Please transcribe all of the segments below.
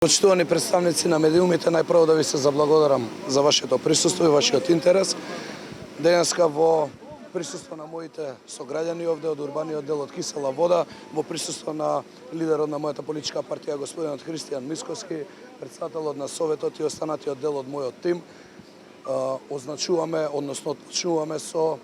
Почитувани представници на медиумите, најпрво да ви се заблагодарам за вашето присуство и вашиот интерес. Денеска во присуство на моите сограѓани овде од урбаниот дел од Кисела Вода, во присуство на лидерот на мојата политичка партија господинот Христијан Мисковски, претседателот на Советот и останатиот дел од мојот тим, отпочнуваме со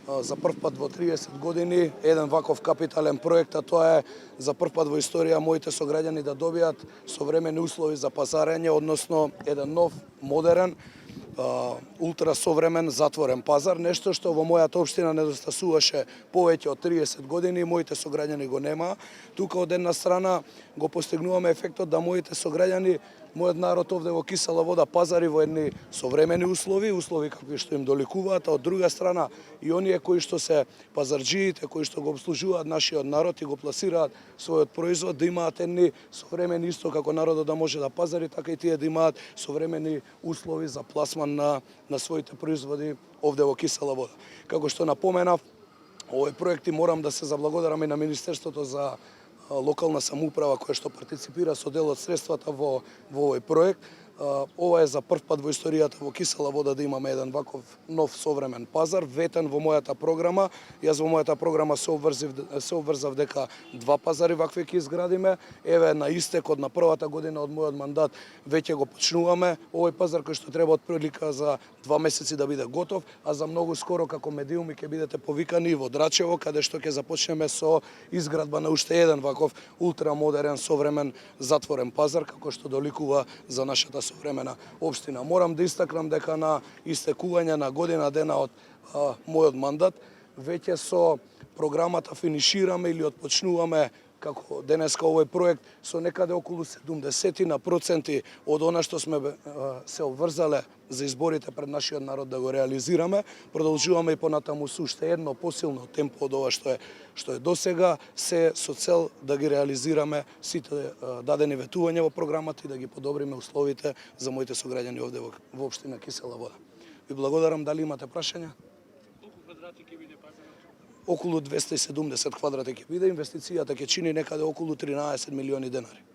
за прв пат во 30 години еден ваков капитален проект, а тоа е за прв пат во историја моите сограѓани да добијат современи услови за пазарење, односно еден нов, модерен, ултрасовремен затворен пазар, нешто што во мојата општина недостасуваше повеќе од 30 години и моите сограѓани го немаа. Тука од една страна го постигнуваме ефектот да моите сограѓани, мојот народ овде во Кисела Вода пазари во едни современи услови какви што им доликуваат, а од друга страна и оние кои што се пазарџиите, кои што го обслужуваат нашиот народ и го пласираат својот производ, да имаат едни современи, исто како народот да може да пазари, така и тие да имаат современи услови за пласман на своите производи овде во Кисела Вода. Како што напоменав, овој проект и морам да се заблагодарам и на Министерството за локална самоуправа која што партиципира со дел од средствата во овој проект. Ова е за прв пат во историјата во Кисела Вода да имаме еден ваков нов современ пазар, ветен во мојата програма. Јас во мојата програма се обврзав дека два пазари вакви ќе изградиме. Еве на истекот на првата година од мојот мандат веќе го почнуваме овој пазар кој што треба од прилика за 2 месеци да биде готов, а за многу скоро како медиуми ќе бидете повикани во Драчево, каде што ќе започнеме со изградба на уште еден ваков ултрамодерен современ затворен пазар како што доликува за нашата современа општина. Морам да истакнам дека на истекување на година дена од мојот мандат веќе со програмата финишираме или отпочнуваме како денеска овој проект со некаде околу 70% од она што сме се обврзале за изборите пред нашиот народ да го реализираме. Продолжуваме и понатаму со уште едно посилно темпо од ова што е досега, се со цел да ги реализираме сите дадени ветувања во програмата и да ги подобриме условите за моите сограѓани овде во општина Кисела Вода. Ви благодарам, дали имате прашања? Колку квадрати ќе биде пазарот? Околу 270 квадрати ќе биде, инвестицијата ќе чини некаде околу 13 милиони денари.